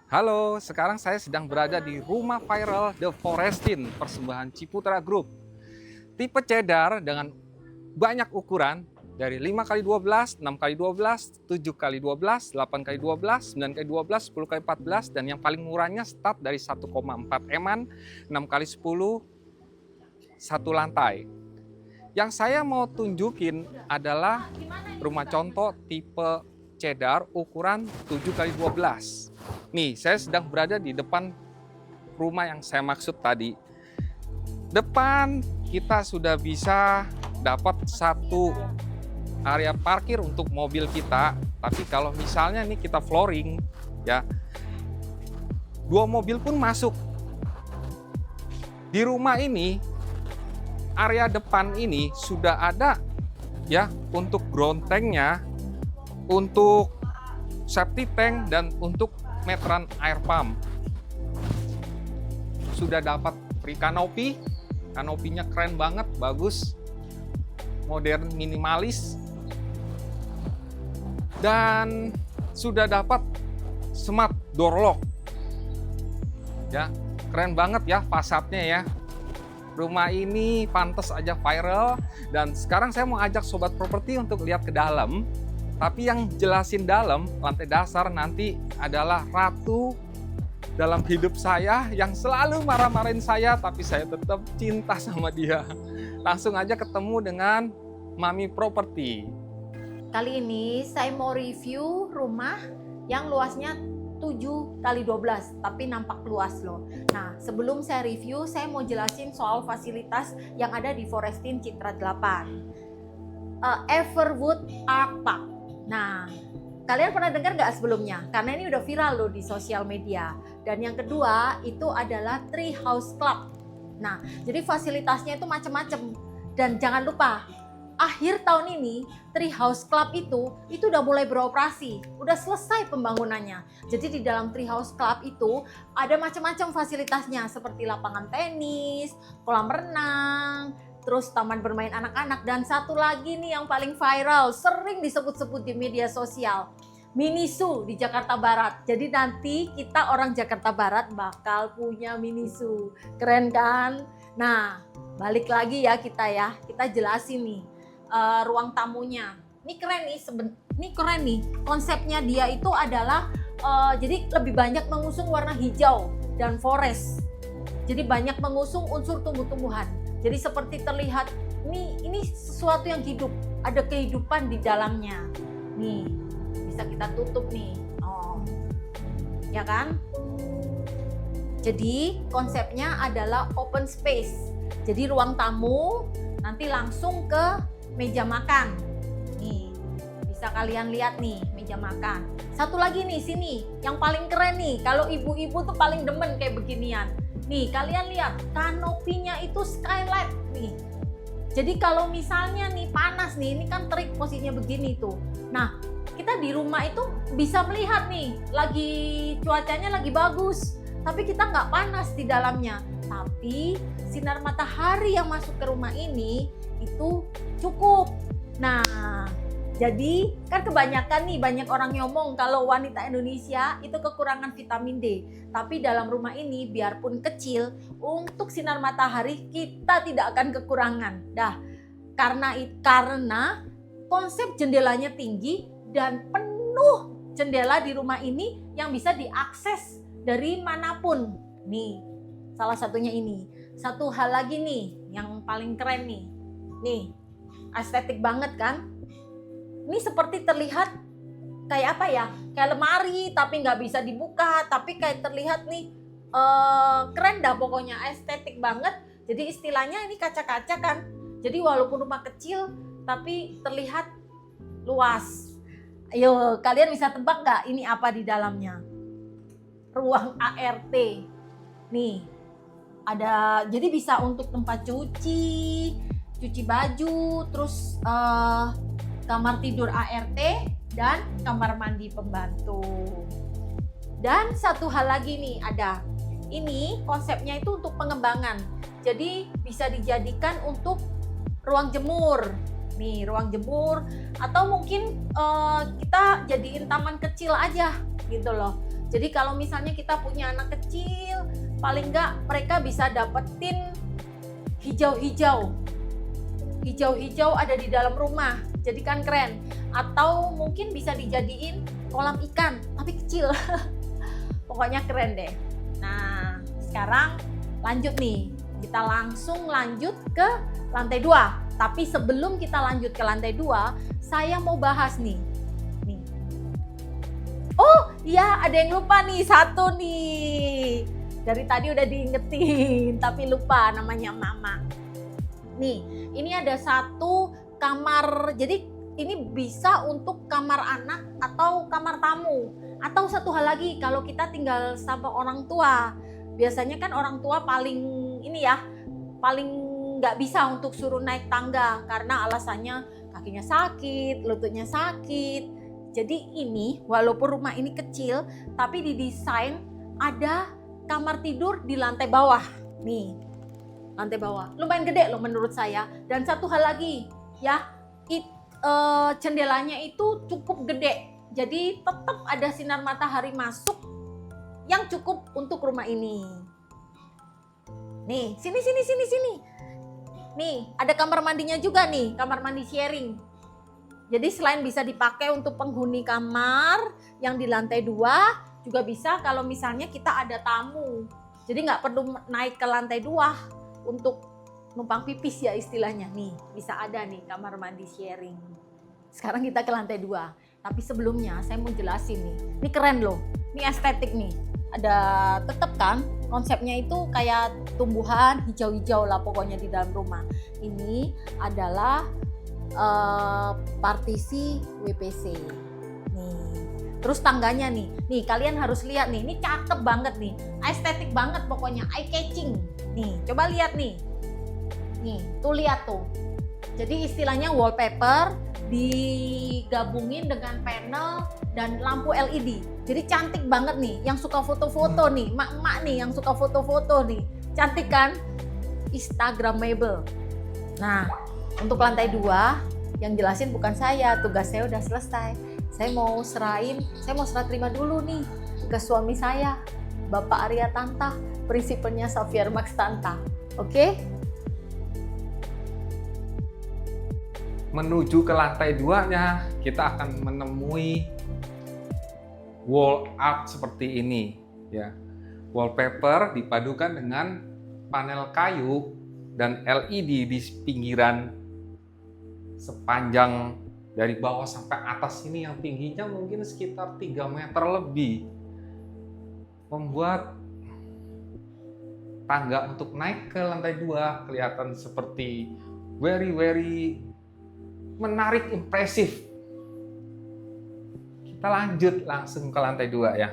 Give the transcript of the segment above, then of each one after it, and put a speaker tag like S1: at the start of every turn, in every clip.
S1: Halo, sekarang saya sedang berada di rumah viral The Forestin, persembahan Ciputra Group. Tipe cedar dengan banyak ukuran dari 5x12, 6x12, 7x12, 8x12, 9x12, 10x14, dan yang paling murahnya start dari 1,4 eman, 6x10, satu lantai. Yang saya mau tunjukin adalah rumah contoh tipe cedar ukuran 7x12. Nih, saya sedang berada di depan rumah yang saya maksud tadi. Depan kita sudah bisa dapat satu area parkir untuk mobil kita. Tapi kalau misalnya nih kita flooring, ya, dua mobil pun masuk. Di rumah ini, area depan ini sudah ada ya untuk ground tanknya, untuk safety tank, dan untuk meteran air pump. Sudah dapat free kanopi, kanopinya keren banget, bagus, modern, minimalis, dan sudah dapat smart door lock. Ya, keren banget ya fasadnya ya. Rumah ini pantas aja viral, dan sekarang saya mau ajak sobat properti untuk lihat ke dalam. Tapi yang jelasin dalam, lantai dasar nanti adalah ratu dalam hidup saya yang selalu marah-marahin saya, tapi saya tetap cinta sama dia. Langsung aja ketemu dengan Mami Properti.
S2: Kali ini saya mau review rumah yang luasnya 7x12, tapi nampak luas loh. Nah, sebelum saya review, saya mau jelasin soal fasilitas yang ada di Forestin Citra 8. Everwood Art Park. Nah, kalian pernah dengar nggak sebelumnya? Karena ini udah viral loh di sosial media. Dan yang kedua itu adalah Tree House Club. Nah, jadi fasilitasnya itu macam-macam. Dan jangan lupa, akhir tahun ini Tree House Club itu udah mulai beroperasi, udah selesai pembangunannya. Jadi di dalam Tree House Club itu ada macam-macam fasilitasnya seperti lapangan tenis, kolam renang, terus taman bermain anak-anak, dan satu lagi nih yang paling viral, sering disebut-sebut di media sosial, Mini Zoo di Jakarta Barat. Jadi nanti kita orang Jakarta Barat bakal punya Mini Zoo. Keren kan? Nah, balik lagi ya, kita jelasin nih ruang tamunya. Ini keren nih, konsepnya dia itu adalah jadi lebih banyak mengusung warna hijau dan forest. Jadi banyak mengusung unsur tumbuh-tumbuhan. Jadi seperti terlihat ini sesuatu yang hidup, ada kehidupan di dalamnya. Nih, bisa kita tutup nih. Oh. Ya kan? Jadi konsepnya adalah open space. Jadi ruang tamu nanti langsung ke meja makan. Nih, bisa kalian lihat nih meja makan. Satu lagi nih sini, yang paling keren nih. Kalau ibu-ibu tuh paling demen kayak beginian. Nih, kalian lihat kanopinya itu skylight nih. Jadi kalau misalnya nih panas nih, ini kan terik posisinya begini tuh. Nah, kita di rumah itu bisa melihat nih, lagi cuacanya lagi bagus, tapi kita nggak panas di dalamnya. Tapi sinar matahari yang masuk ke rumah ini itu cukup. Nah, jadi kan kebanyakan nih banyak orang ngomong kalau wanita Indonesia itu kekurangan vitamin D. Tapi dalam rumah ini biarpun kecil, untuk sinar matahari kita tidak akan kekurangan. Karena konsep jendelanya tinggi dan penuh jendela di rumah ini yang bisa diakses dari manapun. Nih, salah satunya ini. Satu hal lagi nih yang paling keren nih. Nih, estetik banget kan? Ini seperti terlihat kayak apa ya? Kayak lemari tapi nggak bisa dibuka, tapi kayak terlihat nih keren dah pokoknya, estetik banget. Jadi istilahnya ini kaca-kaca kan. Jadi walaupun rumah kecil tapi terlihat luas. Ayo, kalian bisa tebak nggak ini apa di dalamnya? Ruang ART. Nih, ada, jadi bisa untuk tempat cuci baju, terus kamar tidur ART, dan kamar mandi pembantu. Dan satu hal lagi nih, ada ini konsepnya itu untuk pengembangan. Jadi bisa dijadikan untuk ruang jemur. Nih, ruang jemur, atau mungkin kita jadiin taman kecil aja gitu loh. Jadi kalau misalnya kita punya anak kecil, paling nggak mereka bisa dapetin hijau-hijau. Hijau-hijau ada di dalam rumah, jadi kan keren. Atau mungkin bisa dijadiin kolam ikan, tapi kecil. Pokoknya keren deh. Nah, sekarang lanjut nih. Kita langsung lanjut ke lantai 2. Tapi sebelum kita lanjut ke lantai 2, saya mau bahas nih. Oh iya, ada yang lupa nih, satu nih. Dari tadi udah diingetin, tapi lupa namanya Mama. Nih, ini ada satu kamar. Jadi ini bisa untuk kamar anak atau kamar tamu. Atau satu hal lagi, kalau kita tinggal sama orang tua. Biasanya kan orang tua paling nggak bisa untuk suruh naik tangga karena alasannya kakinya sakit, lututnya sakit. Jadi ini walaupun rumah ini kecil tapi didesain ada kamar tidur di lantai bawah. Nih, lantai bawah. Lumayan gede loh menurut saya. Dan satu hal lagi ya, jendelanya itu cukup gede. Jadi tetap ada sinar matahari masuk yang cukup untuk rumah ini. Nih, sini. Nih, ada kamar mandinya juga nih, kamar mandi sharing. Jadi selain bisa dipakai untuk penghuni kamar yang di lantai 2, juga bisa kalau misalnya kita ada tamu. Jadi nggak perlu naik ke lantai 2 untuk numpang pipis ya istilahnya. Nih, bisa ada nih kamar mandi sharing. Sekarang kita ke lantai 2. Tapi sebelumnya saya mau jelasin nih. Ini keren loh, ini estetik nih. Ada tetep kan konsepnya itu kayak tumbuhan hijau-hijau lah pokoknya di dalam rumah. Ini adalah partisi WPC nih. Terus tangganya nih kalian harus lihat nih, ini cakep banget nih, estetik banget pokoknya, eye catching nih. Coba lihat nih tuh lihat tuh. Jadi istilahnya wallpaper digabungin dengan panel dan lampu LED. Jadi cantik banget nih, yang suka foto-foto nih, emak-emak nih yang suka foto-foto nih, cantik kan? Instagramable. Nah, untuk lantai 2 yang jelasin bukan saya, tugas saya udah selesai. Saya mau serah terima dulu nih ke suami saya, Bapak Arya Tanta, prinsipalnya Xavier Max Tanta. Oke?
S1: Menuju ke lantai 2-nya, kita akan menemui wall art seperti ini ya. Wallpaper dipadukan dengan panel kayu dan LED di pinggiran sepanjang dari bawah sampai atas ini yang tingginya mungkin sekitar 3 meter lebih. Membuat tangga untuk naik ke lantai 2 kelihatan seperti very menarik, impresif. Kita lanjut langsung ke lantai 2 ya.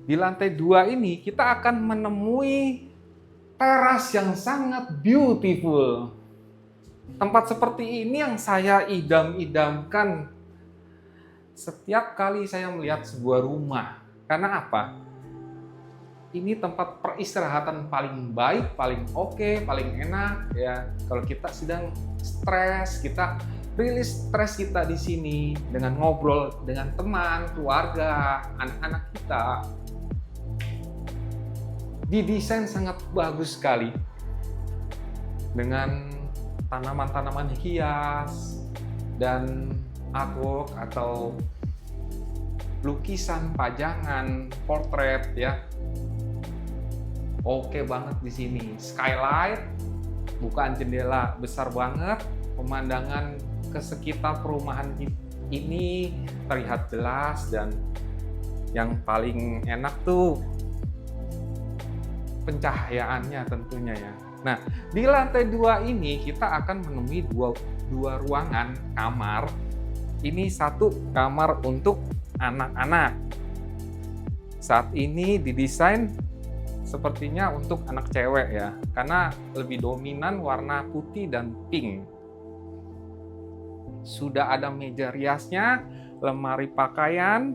S1: Di lantai 2 ini kita akan menemui teras yang sangat beautiful. Tempat seperti ini yang saya idam-idamkan setiap kali saya melihat sebuah rumah. Karena apa? Ini tempat peristirahatan paling baik, paling oke, paling enak ya. Kalau kita sedang stres, kita rilis stres kita di sini dengan ngobrol dengan teman, keluarga, anak-anak kita. Didesain sangat bagus sekali dengan tanaman-tanaman hias dan artwork atau lukisan, pajangan, portret ya. Oke banget di sini. Skylight, bukan jendela besar banget. Pemandangan ke sekitar perumahan ini terlihat jelas dan yang paling enak tuh pencahayaannya tentunya ya. Nah, di lantai 2 ini kita akan menemui dua ruangan kamar. Ini satu kamar untuk anak-anak. Saat ini didesain sepertinya untuk anak cewek ya, karena lebih dominan warna putih dan pink. Sudah ada meja riasnya, lemari pakaian,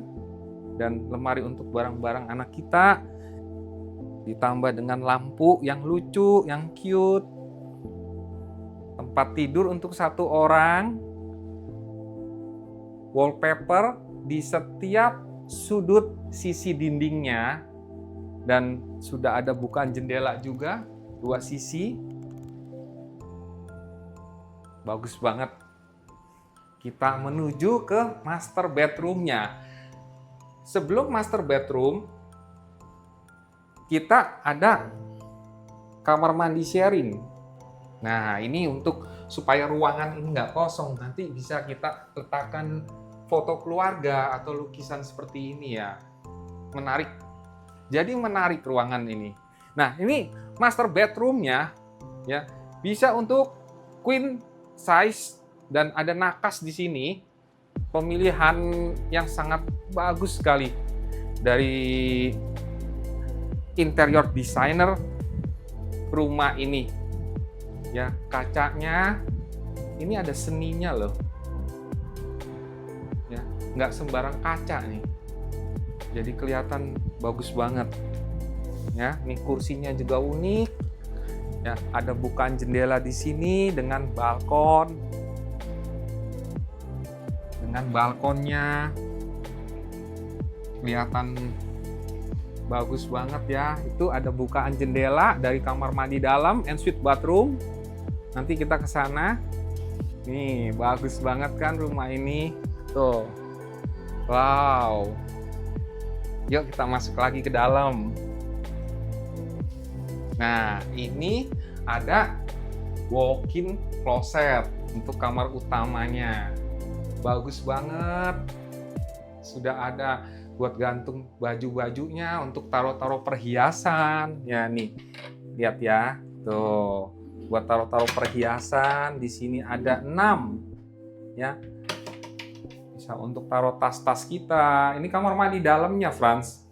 S1: dan lemari untuk barang-barang anak kita. Ditambah dengan lampu yang lucu, yang cute. Tempat tidur untuk satu orang. Wallpaper di setiap sudut sisi dindingnya, dan sudah ada bukaan jendela juga, 2 sisi. Bagus banget. Kita menuju ke master bedroom-nya. Sebelum master bedroom, kita ada kamar mandi sharing. Nah, ini untuk supaya ruangan ini nggak kosong, nanti bisa kita letakkan foto keluarga atau lukisan seperti ini ya. Menarik. Jadi menarik ruangan ini. Nah, ini master bedroom-nya ya, bisa untuk queen size dan ada nakas di sini. Pemilihan yang sangat bagus sekali dari interior designer rumah ini. Ya, kacanya ini ada seninya loh. Ya, nggak sembarang kaca nih. Jadi kelihatan bagus banget. Ya, ini kursinya juga unik. Ya, ada bukaan jendela di sini dengan balkon. Dengan balkonnya kelihatan bagus banget ya. Itu ada bukaan jendela dari kamar mandi dalam, ensuite bathroom. Nanti kita ke sana. Nih, bagus banget kan rumah ini. Tuh. Wow. Yuk kita masuk lagi ke dalam. Nah, ini ada walk-in closet untuk kamar utamanya. Bagus banget. Sudah ada buat gantung baju-bajunya untuk taruh-taruh perhiasan. Ya nih, lihat ya. Tuh, buat taruh-taruh perhiasan. Di sini ada 6. Ya. Bisa untuk taruh tas-tas kita. Ini kamar mandi dalamnya, Franz.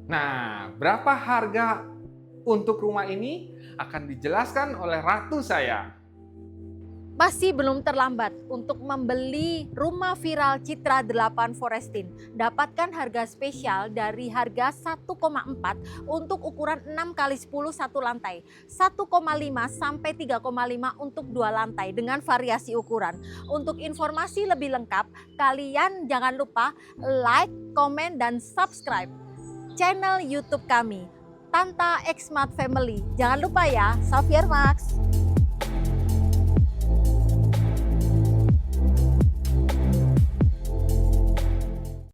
S1: Nah, berapa harga untuk rumah ini akan dijelaskan oleh ratu saya.
S2: Masih belum terlambat untuk membeli rumah viral Citra 8 Forestin. Dapatkan harga spesial dari harga 1,4 untuk ukuran 6x10 satu lantai, 1,5 sampai 3,5 untuk 2 lantai dengan variasi ukuran. Untuk informasi lebih lengkap, kalian jangan lupa like, komen, dan subscribe channel YouTube kami, Tanta Xmat Family. Jangan lupa ya, Xavier Max.